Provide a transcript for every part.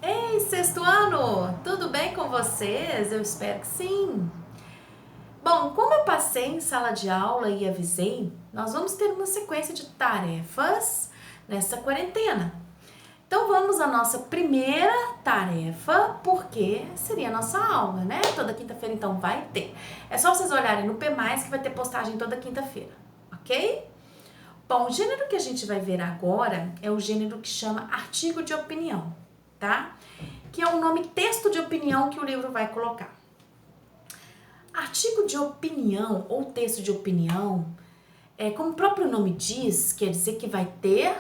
Ei, sexto ano! Tudo bem com vocês? Eu espero que sim. Bom, como eu passei em sala de aula e avisei, nós vamos ter uma sequência de tarefas nessa quarentena. Então vamos à nossa primeira tarefa, porque seria a nossa aula, né? Toda quinta-feira então vai ter. É só vocês olharem no P+, que vai ter postagem toda quinta-feira, ok? Bom, o gênero que a gente vai ver agora é o gênero que chama artigo de opinião, tá? Que é o nome texto de opinião que o livro vai colocar. Artigo de opinião ou texto de opinião, como o próprio nome diz, quer dizer que vai ter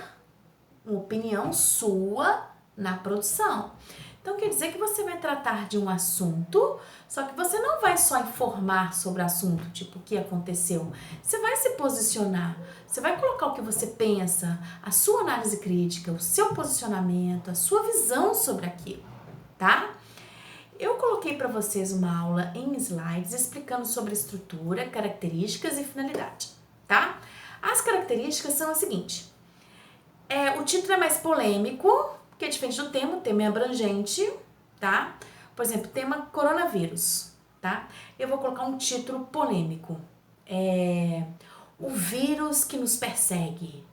uma opinião sua na produção. Então quer dizer que você vai tratar de um assunto, só que você não vai só informar sobre o assunto, tipo o que aconteceu. Você vai se posicionar, você vai colocar o que você pensa, a sua análise crítica, o seu posicionamento, a sua visão sobre aquilo, tá? Eu coloquei para vocês uma aula em slides explicando sobre estrutura, características e finalidade, tá? As características são as seguintes. O título é mais polêmico, porque é diferente do tema, o tema é abrangente, tá? Por exemplo, tema coronavírus, tá? Eu vou colocar um título polêmico. O vírus que nos persegue.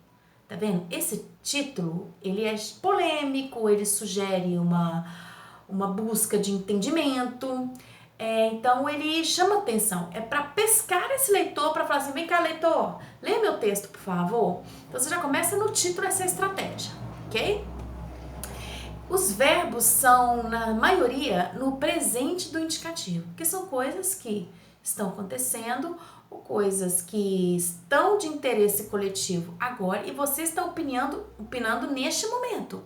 Tá vendo? Esse título, ele é polêmico, ele sugere uma busca de entendimento, então ele chama atenção, é para pescar esse leitor, para falar assim, vem cá leitor, lê meu texto por favor. Então você já começa no título essa estratégia, ok? Os verbos são, na maioria, no presente do indicativo, que são coisas que estão acontecendo ou coisas que estão de interesse coletivo agora e você está opinando neste momento.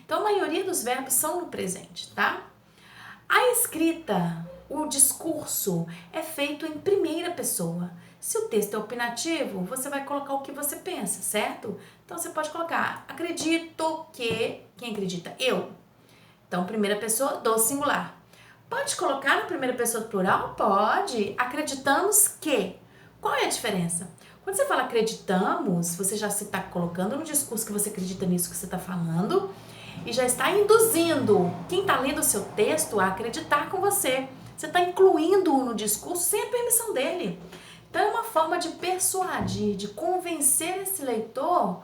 Então, a maioria dos verbos são no presente, tá? A escrita, o discurso, é feito em primeira pessoa. Se o texto é opinativo, você vai colocar o que você pensa, certo? Então, você pode colocar, acredito que... Quem acredita? Eu. Então, primeira pessoa do singular. Pode colocar na primeira pessoa do plural? Pode. Acreditamos que. Qual é a diferença? Quando você fala acreditamos, você já se está colocando no discurso que você acredita nisso que você está falando e já está induzindo quem está lendo o seu texto a acreditar com você. Você está incluindo-o no discurso sem a permissão dele. Então é uma forma de persuadir, de convencer esse leitor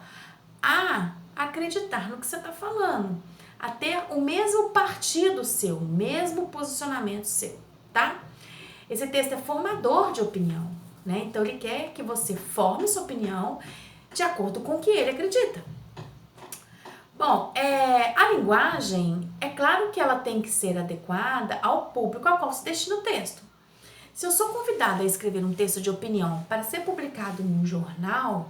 a acreditar no que você está falando, a ter o mesmo partido seu, o mesmo posicionamento seu, tá? Esse texto é formador de opinião, né? Então ele quer que você forme sua opinião de acordo com o que ele acredita. Bom, a linguagem, é claro que ela tem que ser adequada ao público ao qual se destina o texto. Se eu sou convidada a escrever um texto de opinião para ser publicado em um jornal,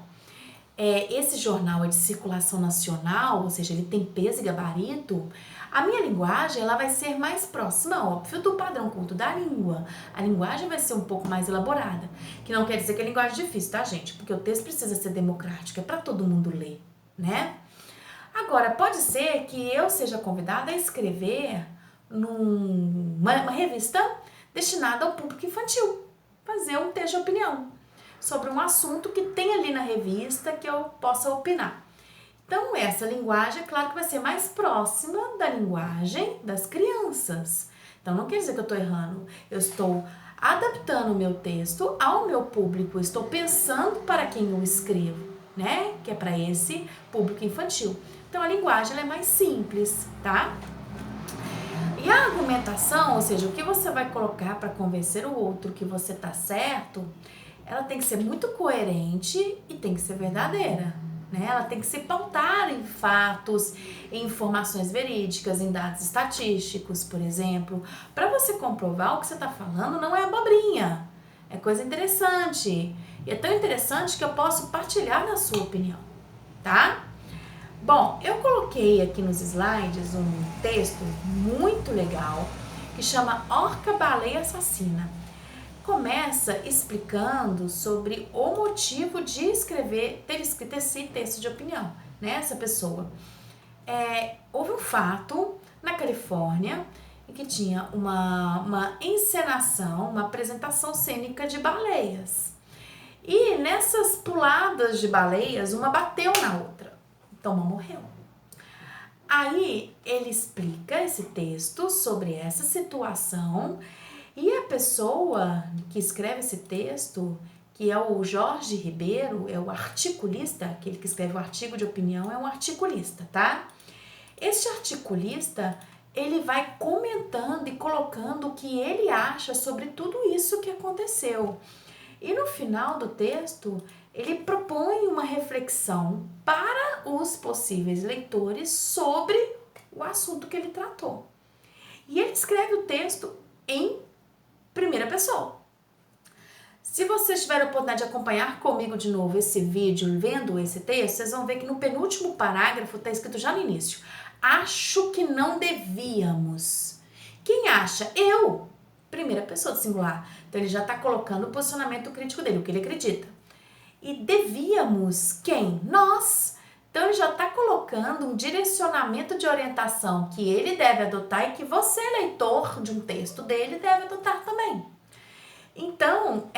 esse jornal é de circulação nacional, ou seja, ele tem peso e gabarito, a minha linguagem ela vai ser mais próxima, óbvio, do padrão culto da língua. A linguagem vai ser um pouco mais elaborada, que não quer dizer que a linguagem é difícil, tá, gente? Porque o texto precisa ser democrático, é para todo mundo ler, né? Agora, pode ser que eu seja convidada a escrever numa revista destinada ao público infantil, fazer um texto de opinião sobre um assunto que tem ali na revista que eu possa opinar. Então, essa linguagem, é claro que vai ser mais próxima da linguagem das crianças. Então, não quer dizer que eu estou errando. Eu estou adaptando o meu texto ao meu público. Eu estou pensando para quem eu escrevo, né? Que é para esse público infantil. Então, a linguagem ela é mais simples, tá? E a argumentação, ou seja, o que você vai colocar para convencer o outro que você tá certo, ela tem que ser muito coerente e tem que ser verdadeira, né? Ela tem que se pautar em fatos, em informações verídicas, em dados estatísticos, por exemplo, para você comprovar o que você está falando não é abobrinha, é coisa interessante. E é tão interessante que eu posso partilhar na sua opinião, tá? Bom, eu coloquei aqui nos slides um texto muito legal que chama Orca Baleia Assassina. Começa explicando sobre o motivo de ter escrito esse texto de opinião, né? Essa pessoa. Houve um fato na Califórnia em que tinha uma encenação, uma apresentação cênica de baleias. E nessas puladas de baleias, uma bateu na outra. Então, uma morreu. Aí ele explica esse texto sobre essa situação e a pessoa que escreve esse texto, que é o Jorge Ribeiro, é o articulista, aquele que escreve o artigo de opinião, é um articulista, tá? Este articulista, ele vai comentando e colocando o que ele acha sobre tudo isso que aconteceu. E no final do texto, ele propõe uma reflexão para os possíveis leitores sobre o assunto que ele tratou. E ele escreve o texto em primeira pessoa. Se vocês tiverem a oportunidade de acompanhar comigo de novo esse vídeo, vendo esse texto, vocês vão ver que no penúltimo parágrafo está escrito já no início: acho que não devíamos. Quem acha? Eu. Primeira pessoa do singular. Então ele já está colocando o posicionamento crítico dele, o que ele acredita. E devíamos quem? Nós. Então ele já está colocando um direcionamento de orientação que ele deve adotar e que você, leitor de um texto dele, deve adotar também. Então,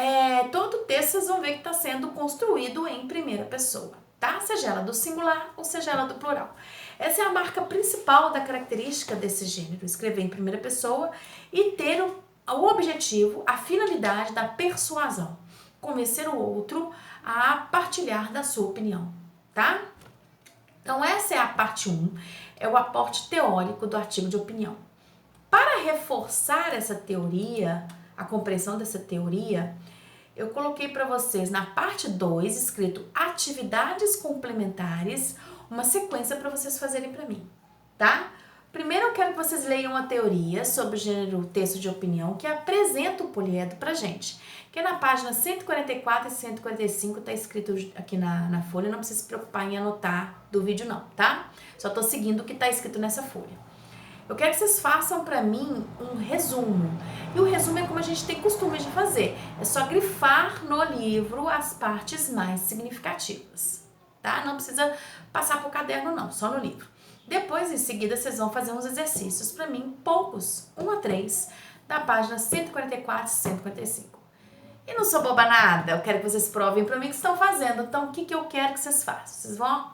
todo o texto vocês vão ver que está sendo construído em primeira pessoa, tá? Seja ela do singular ou seja ela do plural. Essa é a marca principal da característica desse gênero, escrever em primeira pessoa e ter o objetivo, a finalidade da persuasão, convencer o outro a partilhar da sua opinião, tá? Então essa é a parte 1, é o aporte teórico do artigo de opinião. Para reforçar essa teoria, a compreensão dessa teoria, eu coloquei para vocês na parte 2, escrito atividades complementares, uma sequência para vocês fazerem para mim, tá? Primeiro eu quero que vocês leiam a teoria sobre o gênero texto de opinião que apresenta o poliedro pra gente, que é na página 144 e 145, tá escrito aqui na folha, não precisa se preocupar em anotar do vídeo não, tá? Só tô seguindo o que tá escrito nessa folha. Eu quero que vocês façam para mim um resumo. E o resumo é como a gente tem costume de fazer. É só grifar no livro as partes mais significativas, tá? Não precisa passar pro caderno não, só no livro. Depois, em seguida, vocês vão fazer uns exercícios para mim, poucos, 1 a 3, da página 144 e 145. E não sou boba nada, eu quero que vocês provem para mim o que estão fazendo. Então, o que eu quero que vocês façam? Vocês vão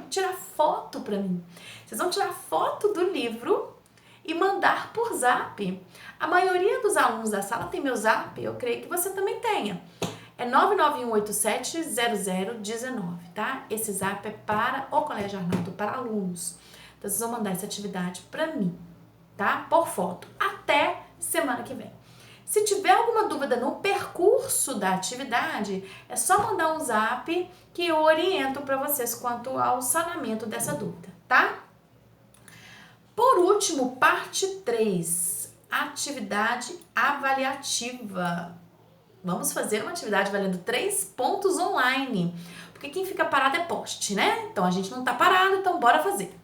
tirar foto para mim. Vocês vão tirar foto do livro e mandar por zap. A maioria dos alunos da sala tem meu zap, eu creio que você também tenha. É 991870019, tá? Esse zap é para o Colégio Arnaldo, para alunos. Então, vocês vão mandar essa atividade para mim, tá? Por foto, até semana que vem. Se tiver alguma dúvida no percurso da atividade, é só mandar um zap que eu oriento para vocês quanto ao sanamento dessa dúvida, tá? Por último, parte 3, atividade avaliativa. Vamos fazer uma atividade valendo 3 pontos online, porque quem fica parado é poste, né? Então a gente não tá parado, então bora fazer.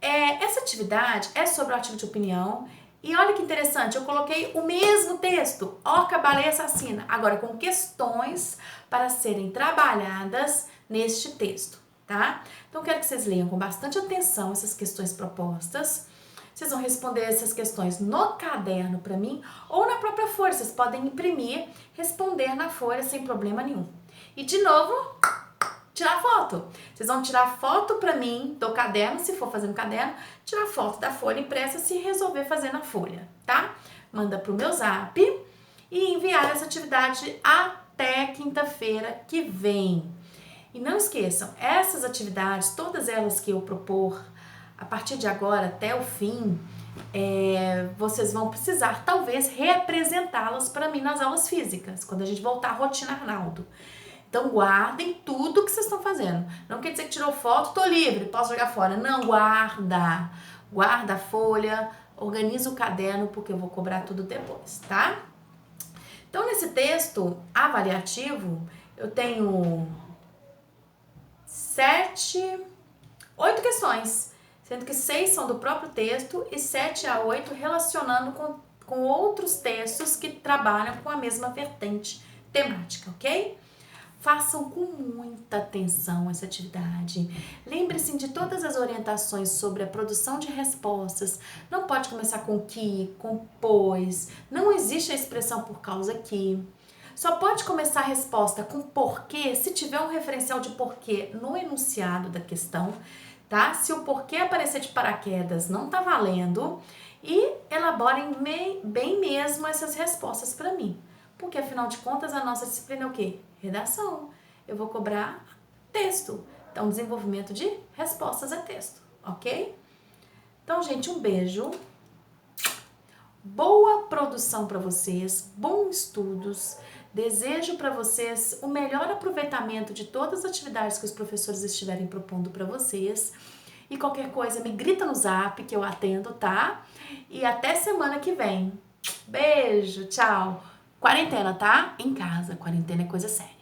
Essa atividade é sobre o artigo de opinião. E olha que interessante, eu coloquei o mesmo texto, Orca, Baleia Assassina, agora com questões para serem trabalhadas neste texto, tá? Então, eu quero que vocês leiam com bastante atenção essas questões propostas. Vocês vão responder essas questões no caderno para mim ou na própria folha. Vocês podem imprimir, responder na folha sem problema nenhum. E, de novo, tirar foto. Vocês vão tirar foto para mim do caderno, se for fazer no caderno, tirar foto da folha impressa se resolver fazer na folha, tá? Manda pro meu zap e enviar essa atividade até quinta-feira que vem. E não esqueçam, essas atividades, todas elas que eu propor, a partir de agora até o fim, vocês vão precisar talvez reapresentá-las para mim nas aulas físicas, quando a gente voltar à rotina Arnaldo. Então, guardem tudo que vocês estão fazendo. Não quer dizer que tirou foto, tô livre, posso jogar fora. Não, guarda. Guarda a folha, organiza o caderno, porque eu vou cobrar tudo depois, tá? Então, nesse texto avaliativo, eu tenho 8 questões, sendo que 6 são do próprio texto e 7 a 8 relacionando com outros textos que trabalham com a mesma vertente temática, ok? Façam com muita atenção essa atividade. Lembre-se de todas as orientações sobre a produção de respostas. Não pode começar com que, com pois. Não existe a expressão por causa que. Só pode começar a resposta com porquê se tiver um referencial de porquê no enunciado da questão. tá? Se o porquê aparecer de paraquedas não tá valendo, e elaborem bem mesmo essas respostas para mim. Porque, afinal de contas, a nossa disciplina é o quê? Redação. Eu vou cobrar texto. Então, desenvolvimento de respostas a texto, ok? Então, gente, um beijo. Boa produção para vocês, bons estudos. Desejo para vocês o melhor aproveitamento de todas as atividades que os professores estiverem propondo para vocês. E qualquer coisa, me grita no zap que eu atendo, tá? E até semana que vem. Beijo, tchau. Quarentena, tá? Em casa. Quarentena é coisa séria.